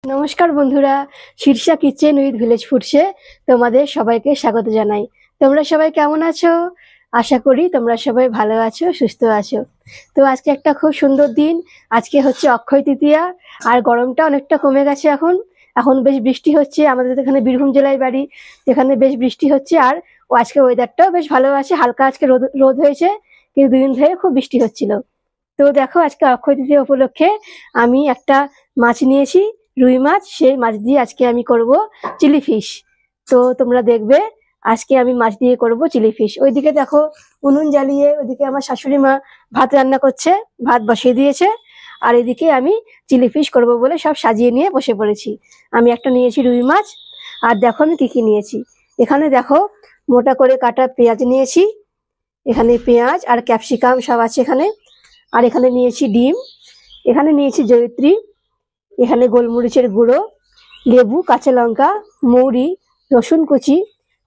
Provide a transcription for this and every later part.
নমস্কার বন্ধুরা, Shirsha kitchen with village ফুডসে তোমাদের সবাইকে স্বাগত জানাই। তোমরা সবাই কেমন আছো? আশা করি তোমরা সবাই ভালো আছো, সুস্থ আছো। তো আজকে একটা খুব সুন্দর দিন। আজকে হচ্ছে অক্ষয় তৃতীয়া, আর গরমটা অনেকটা কমে গেছে। এখন এখন বেশ বৃষ্টি হচ্ছে। আমাদের এখানে বীরভূম জেলায় বাড়ি, যেখানে বেশ বৃষ্টি হচ্ছে। আর আজকে ওয়েদারটাও বেশ ভালো আছে, হালকা আজকে রোদ রোদ হয়েছে, কিন্তু দুদিন ধরে খুব বৃষ্টি হচ্ছিল। তো দেখো, আজকে অক্ষয় তৃতীয়া উপলক্ষে আমি একটা মাছ নিয়েছি, রুই মাছ। সেই মাছ দিয়ে আজকে আমি করব চিলি ফিশ। তো তোমরা দেখবে আজকে আমি মাছ দিয়ে করব চিলি ফিশ। ওইদিকে দেখো, উনুন জ্বালিয়ে ওইদিকে আমার শাশুড়ি মা ভাত রান্না করছে, ভাত বসিয়ে দিয়েছে। আর এদিকে আমি চিলি ফিশ করব বলে সব সাজিয়ে নিয়ে বসে পড়েছি। আমি একটা নিয়েছি রুই মাছ। আর দেখো আমি কি কি নিয়েছি। এখানে দেখো, মোটা করে কাটা পেঁয়াজ নিয়েছি। এখানে পেঁয়াজ আর ক্যাপসিকাম সব আছে এখানে। আর এখানে নিয়েছি ডিম, এখানে নিয়েছি জয়িত্রী, এখানে গোলমরিচের গুঁড়ো, লেবু, কাঁচা লঙ্কা, মৌরি, রসুন কুচি,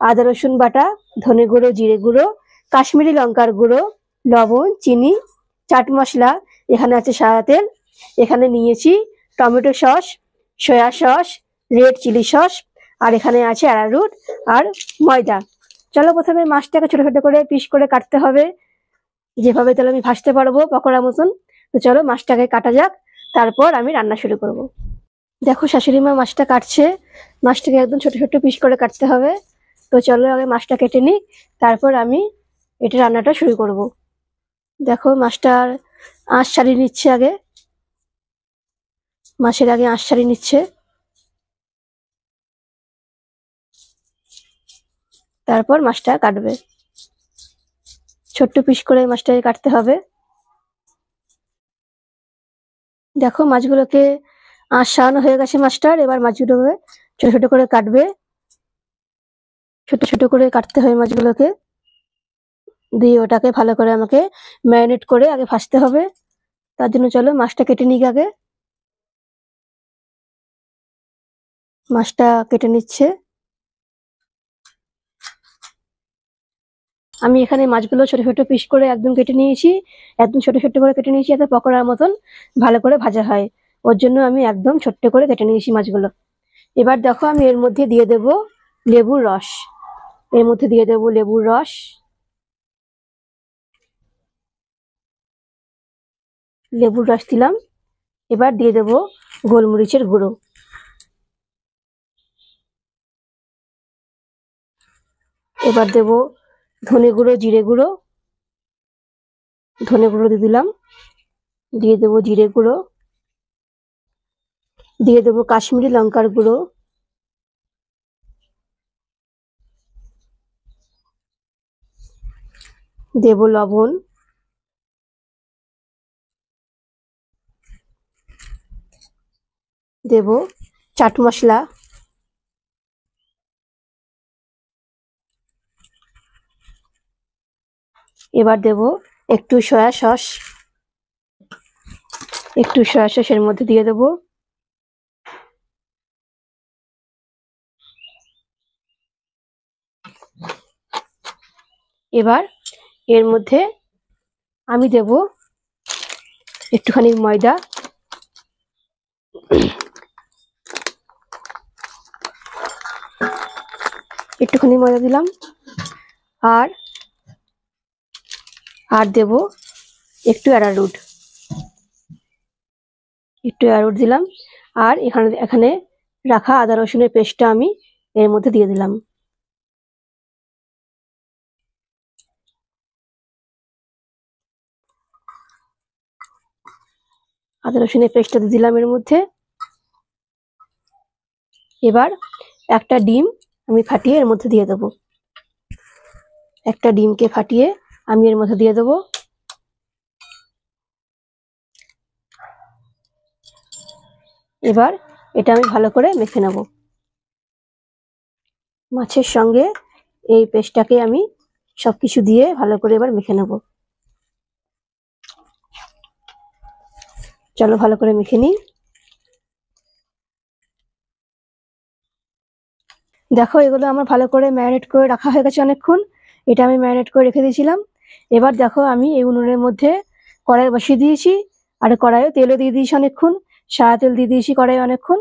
আদা রসুন বাটা, ধনে গুঁড়ো, জিরে গুঁড়ো, কাশ্মীরি লঙ্কার গুঁড়ো, লবণ, চিনি, চাট মশলা, এখানে আছে সাদা তেল, এখানে নিয়েছি tomato sauce, soya sauce, red chilli sauce, আর এখানে আছে অ্যারারুট আর ময়দা। চলো প্রথমে মাছটাকে ছোট ছোট করে পিস করে কাটতে হবে, যেভাবে তাহলে আমি ভাজতে পারবো পকোড়া মতন। তো চলো মাছটাকে কাটা যাক, তারপর আমি রান্না শুরু করব। দেখো শাশুড়ি মা মাছটা কাটছে। মাছটাকে একদম ছোট ছোট পিস করে কাটতে হবে। তো চলো আগে মাছটা কেটে নিই, তারপর আমি এটা রান্নাটা শুরু করব। দেখো মাছটার আঁশ ছাড়িয়ে নিচ্ছে আগে, মাছের আগে আঁশ ছাড়িয়ে নিচ্ছে, তারপর মাছটা কাটবে। ছোট্ট পিস করে মাছটাকে কাটতে হবে। দেখো মাছগুলোকে আঁশ ছাড়ানো হয়ে গেছে মাছটার। এবার মাছগুলোকে ছোট ছোট করে কাটবে, ছোট ছোট করে কাটতে হয় মাছগুলোকে। দিয়ে ওটাকে ভালো করে আমাকে ম্যারিনেট করে আগে ভাজতে হবে। তার জন্য চলো মাছটা কেটে নিই আগে। মাছটা কেটে নিচ্ছে। আমি এখানে মাছগুলো ছোট ছোট পিস করে একদম কেটে নিয়েছি, একদম ছোট ছোট করে কেটে নিয়েছি, যাতে পকোড়ার মতন ভালো করে ভাজা হয়। ওর জন্য আমি একদম ছোট্ট করে কেটে নিয়েছি মাছগুলো। এবার দেখো আমি এর মধ্যে দিয়ে দেব লেবুর রস। এর মধ্যে দিয়ে দেব লেবুর রস, লেবুর রস দিলাম। এবার দিয়ে দেব গোলমরিচের গুঁড়ো। এবার দেব ধনে গুঁড়ো, জিরে গুঁড়ো। ধনে গুঁড়ো দিয়ে দিলাম। দিয়ে দেব জিরে গুঁড়ো, দিয়ে দেব কাশ্মীরি লঙ্কার গুঁড়ো, দেব লবণ, দেব চাট মশলা, এবার দেব একটু সয়া সস, একটু সয়া সসের মধ্যে দিয়ে দেব। এবার এর মধ্যে আমি দেব একটুখানি ময়দা, একটুখানি ময়দা দিলাম। আর আর দেব একটু অ্যারারুট, একটু অ্যারারুট দিলাম। আর এখানে এখানে রাখা আদা রসুনের পেস্টটা আমি এর মধ্যে দিয়ে দিলাম। আদা রসুনের পেস্টটা দিয়ে দিলাম এর মধ্যে। এবার একটা ডিম আমি ফাটিয়ে এর মধ্যে দিয়ে দেবো। একটা ডিমকে ফাটিয়ে আমি এর মধ্যে দিয়ে দেবো। এবার এটা আমি ভালো করে মেখে নেব। মাছের সঙ্গে এই পেস্টটাকে আমি সবকিছু দিয়ে ভালো করে এবার মেখে নেব। চলো ভালো করে মেখে নিই। দেখো এগুলো আমার ভালো করে ম্যারিনেট করে রাখা হয়ে গেছে অনেকক্ষণ। এটা আমি ম্যারিনেট করে রেখে দিয়েছিলাম। এবার দেখো আমি এই উনুনের মধ্যে কড়াই বসিয়ে দিয়েছি, আর কড়াইয়ে তেলও দিয়ে দিয়েছি অনেকক্ষণ, সাদা তেল দিয়ে দিয়েছি কড়াইয়ে অনেকক্ষণ।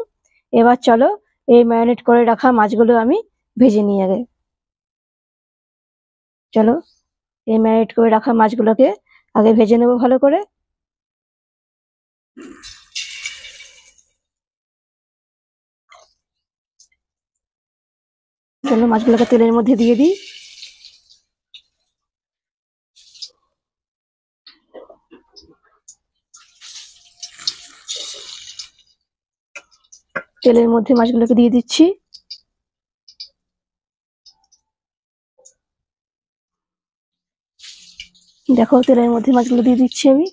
এবার চলো এই ম্যারিনেট করে রাখা মাছগুলো আমি ভেজে নিই আগে। চলো এই ম্যারিনেট করে রাখা মাছগুলোকে আগে ভেজে নেবো ভালো করে। চলো মাছগুলোকে তেলের মধ্যে দিয়ে দিই। তেলের মধ্যে মাছগুলোকে দিয়ে দিচ্ছি। দেখো তেলের মধ্যে মাছগুলো দিয়ে দিচ্ছি আমি।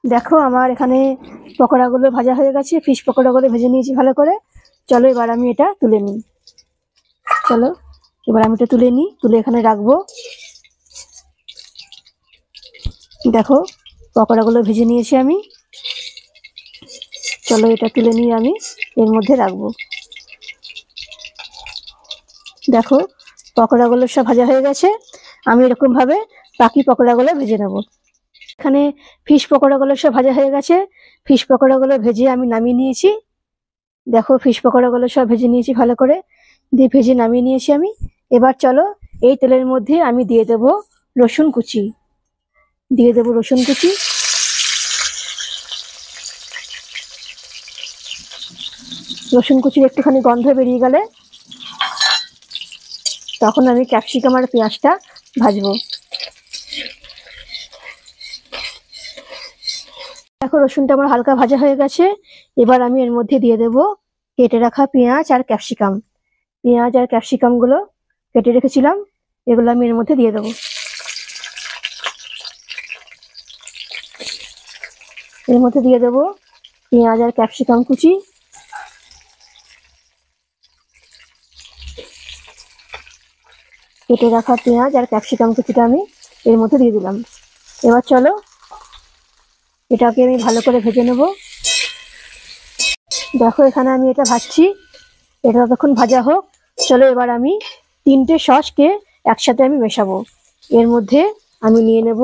দেখো আমার এখানে পকোড়াগুলো ভাজা হয়ে গেছে, ফিশ পকোড়াগুলো ভেজে নিয়েছি ভালো করে। চলো এবার আমি এটা তুলে নিই। চলো এবার আমি এটা তুলে নিই, তুলে এখানে রাখবো। দেখো পকোড়াগুলো ভেজে নিয়েছি আমি। চলো এটা তুলে নিয়ে আমি এর মধ্যে রাখবো। দেখো পকোড়াগুলো সব ভাজা হয়ে গেছে। আমি এরকম ভাবে বাকি পকোড়াগুলো ভেজে নেব। এখানে ফিশ পকোড়াগুলো সব ভাজা হয়ে গেছে। ফিশ পকোড়াগুলো ভেজে আমি নামিয়ে নিয়েছি। দেখো ফিশ পকোড়াগুলো সব ভেজে নিয়েছি ভালো করে, দিয়ে ভেজে নামিয়ে নিয়েছি আমি। এবার চলো এই তেলের মধ্যে আমি দিয়ে দেব রসুন কুচি। দিয়ে দেব রসুন কুচি। রসুন কুচির একটুখানি গন্ধ বেরিয়ে গেলে তখন আমি ক্যাপসিকাম আর পেঁয়াজটা ভাজবো। দেখো রসুনটা আমার হালকা ভাজা হয়ে গেছে। এবার আমি এর মধ্যে দিয়ে দেব কেটে রাখা পেঁয়াজ আর ক্যাপসিকাম। পেঁয়াজ আর ক্যাপসিকাম গুলো কেটে রেখেছিলাম, এগুলো আমি এর মধ্যে দিয়ে দেবো। এর মধ্যে দিয়ে দেবো পেঁয়াজ আর ক্যাপসিকাম কুচি। কেটে রাখা পেঁয়াজ আর ক্যাপসিকাম কুচিটা আমি এর মধ্যে দিয়ে দিলাম। এবার চলো এটাকে আমি ভালো করে ভেজে নেব। দেখো এখানে আমি এটা ভাজছি, এটা ততক্ষণ ভাজা হোক। চলো এবার আমি 3টে সসকে একসাথে আমি মেশাবো। এর মধ্যে আমি নিয়ে নেব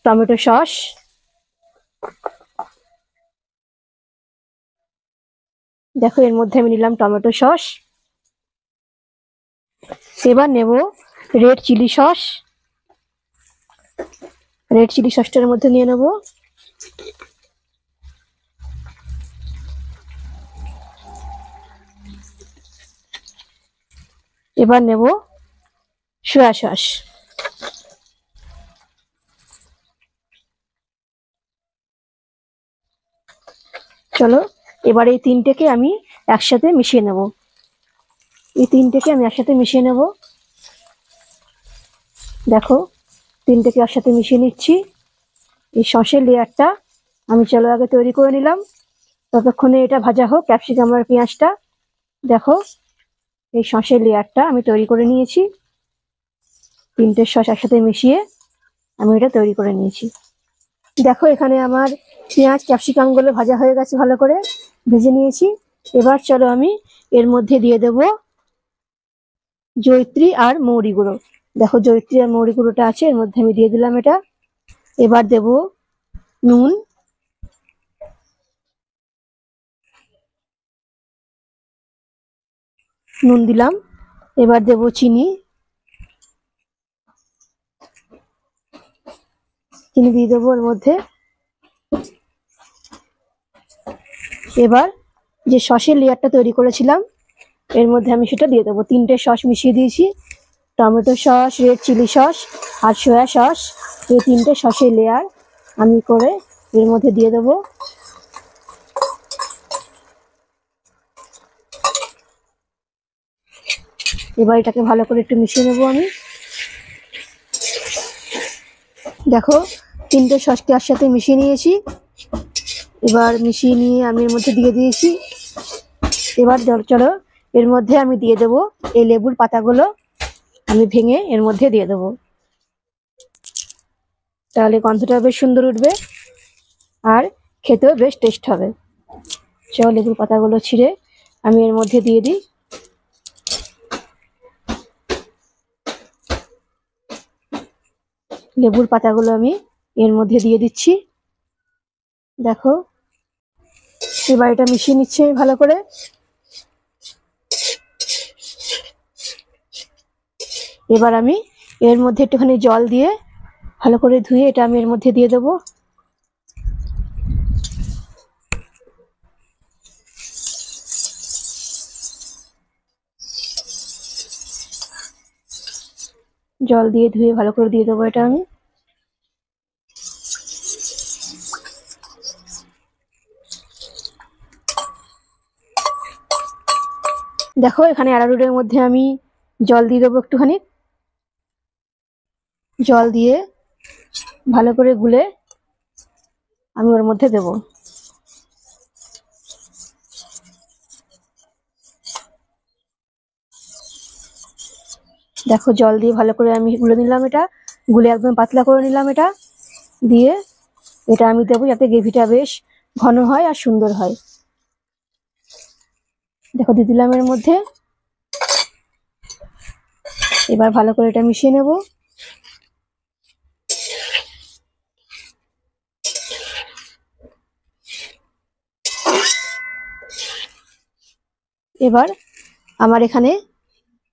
টমেটো সস, দেখো এর মধ্যে আমি নিলাম টমেটো সস। এবার নেব red chilli sauce. Red chilli সসটার মধ্যে নিয়ে নেব। এবার নেব সয়া সস। চলো এবার এই 3টেকে আমি একসাথে মিশিয়ে নেব। এই 3টেকে আমি একসাথে মিশিয়ে নেব। দেখো 3টেকে একসাথে মিশিয়ে নিচ্ছি। এই সসের লেয়ারটা আমি চলো আগে তৈরি করে নিলাম, ততক্ষণে এটা ভাজা হোক ক্যাপসিকাম আর পেঁয়াজটা। দেখো এই সসের লেয়ারটা আমি তৈরি করে নিয়েছি। 3টে সস একসাথে মিশিয়ে আমি এটা তৈরি করে নিয়েছি। দেখো এখানে আমার পেঁয়াজ ক্যাপসিকাম গুলো ভাজা হয়ে গেছে, ভালো করে ভেজে নিয়েছি। এবার চলো আমি এর মধ্যে দিয়ে দেব জয়িত্রী আর মৌরি গুঁড়ো। দেখো জয়িত্রী আর মৌরি গুঁড়োটা আছে, এর মধ্যে আমি দিয়ে দিলাম এটা। এবার দেব নুন, নুন দিলাম। এবার দেব চিনি, চিনি দিয়ে দেবো এর মধ্যে। এবার যে সসের লেয়ারটা তৈরি করেছিলাম এর মধ্যে আমি সেটা দিয়ে দেবো। 3টে সস মিশিয়ে দিয়েছি, tomato sauce, red chilli sauce আর সয়া সস। এই 3টে সসের লেয়ার আমি করে এর মধ্যে দিয়ে দেবো। এবার এটাকে ভালো করে একটু মিশিয়ে নেবো আমি। দেখো 3টে সসকে একসাথে মিশিয়ে নিয়েছি। এবার মিশিয়ে নিয়ে আমি এর মধ্যে দিয়ে দিয়েছি। এবার চলো এর মধ্যে আমি দিয়ে দেবো এই লেবুর পাতাগুলো, আমি ভেঙে এর মধ্যে দিয়ে দেবো। তাহলে গন্ধটা বেশ সুন্দর উঠবে আর খেতেও বেশ টেস্ট হবে। চলো লেবুর পাতাগুলো ছিঁড়ে আমি এর মধ্যে দিয়ে দিই। লেবুর পাতাগুলো আমি এর মধ্যে দিয়ে দিচ্ছি। দেখো, এবার এটা মিশিয়ে নিচ্ছে ভালো করে। এবার আমি এর মধ্যে একটুখানি জল দিয়ে ভালো করে ধুয়ে এটা আমি এর মধ্যে দিয়ে দেবো। জল দিয়ে ধুয়ে ভালো করে দিয়ে দেবো এটা আমি। দেখো, এখানে অ্যারারুটের মধ্যে আমি জল দিয়ে দেবো একটুখানি। জল দিয়ে ভালো করে গুলে আমি ওর মধ্যে দেব। দেখো, জল দিয়ে ভালো করে আমি গুলে নিলাম, এটা গুলে একদম পাতলা করে নিলাম। এটা দিয়ে এটা আমি দেবো যাতে গ্রেভিটা বেশ ঘন হয় আর সুন্দর হয়। দেখো, দিয়ে দিলাম এর মধ্যে। এবার ভালো করে এটা মিশিয়ে নেব। এবার আমার এখানে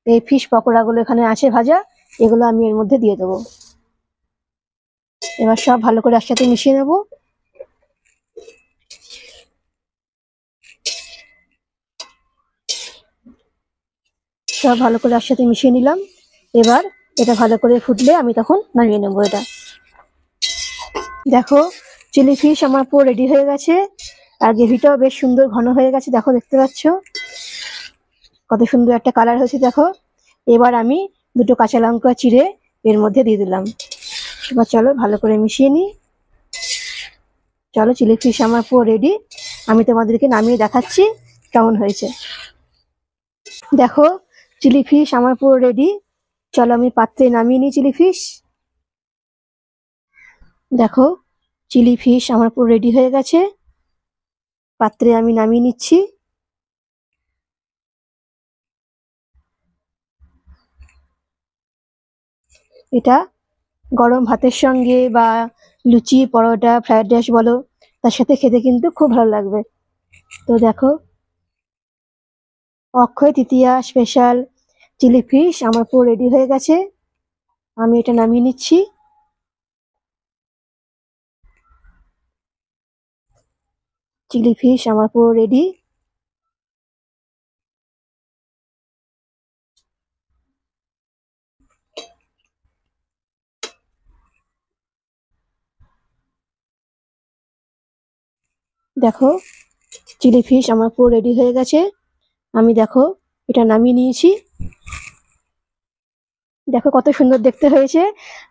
এই ফিশ পকোড়াগুলো এখানে আছে ভাজা, এগুলো আমি এর মধ্যে দিয়ে দেবো। এবার সব ভালো করে একসাথে মিশিয়ে নেব। সব ভালো করে একসাথে মিশিয়ে নিলাম। এবার এটা ভালো করে ফুটলে আমি তখন নামিয়ে নেবো এটা। দেখো, চিলি ফিশ আমার পুরো রেডি হয়ে গেছে আর গ্রেভিটাও বেশ সুন্দর ঘন হয়ে গেছে। দেখো, দেখতে পাচ্ছ কত সুন্দর একটা কালার হয়েছে। দেখো, এবার আমি দুটো কাঁচা লঙ্কা চিড়ে এর মধ্যে দিয়ে দিলাম। এবার চলো ভালো করে মিশিয়ে নিই। চলো, চিলি ফিশ আমার পুরো রেডি। আমি তোমাদেরকে নামিয়ে দেখাচ্ছি কেমন হয়েছে। দেখো, চিলি ফিশ আমার পুরো রেডি। চলো আমি পাত্রে নামিয়ে নিই চিলি ফিশ। দেখো, চিলি ফিশ আমার পুরো রেডি হয়ে গেছে। পাত্রে আমি নামিয়ে নিচ্ছি। এটা গরম ভাতের সঙ্গে বা লুচি, পরোটা, ফ্রাইড রাইস বলো, তার সাথে খেতে কিন্তু খুব ভালো লাগবে। তো দেখো, Akshaya Tritiya special chilli fish আমার পুরো রেডি হয়ে গেছে। আমি এটা নামিয়ে নিচ্ছি। চিলি ফিশ আমার পুরো রেডি। দেখো, চিলি ফিশ আমার পুরো রেডি হয়ে গেছে। আমি দেখো এটা নামিয়ে নিয়েছি। দেখো কত সুন্দর দেখতে হয়েছে,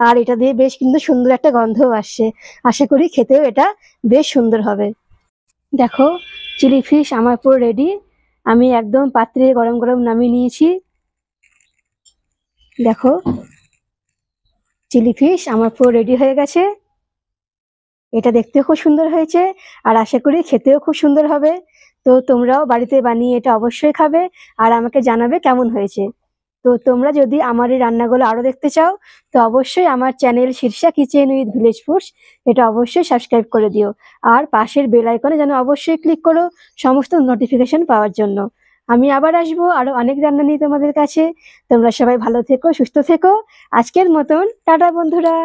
আর এটা দিয়ে বেশ কিন্তু সুন্দর একটা গন্ধও আসছে। আশা করি খেতেও এটা বেশ সুন্দর হবে। দেখো, চিলি ফিশ আমার পুরো রেডি। আমি একদম পাত্রে গরম গরম নামিয়ে নিয়েছি। দেখো, চিলি ফিশ আমার পুরো রেডি হয়ে গেছে। এটা দেখতেও খুব সুন্দর হয়েছে আর আশা করি খেতেও খুব সুন্দর হবে। তো তোমরাও বাড়িতে বানিয়ে এটা অবশ্যই খাবে আর আমাকে জানাবে কেমন হয়েছে। তো তোমরা যদি আমার এই রান্নাগুলো আরো দেখতে চাও, তো অবশ্যই আমার channel Shirsha kitchen with village foods এটা অবশ্যই সাবস্ক্রাইব করে দিও। আর পাশের বেল আইকনে যেন অবশ্যই ক্লিক করো সমস্ত নোটিফিকেশন পাওয়ার জন্য। আমি আবার আসবো আরো অনেক রান্না নিয়ে তোমাদের কাছে। তোমরা সবাই ভালো থেকো, সুস্থ থেকো। আজকের মতন টাটা বন্ধুরা।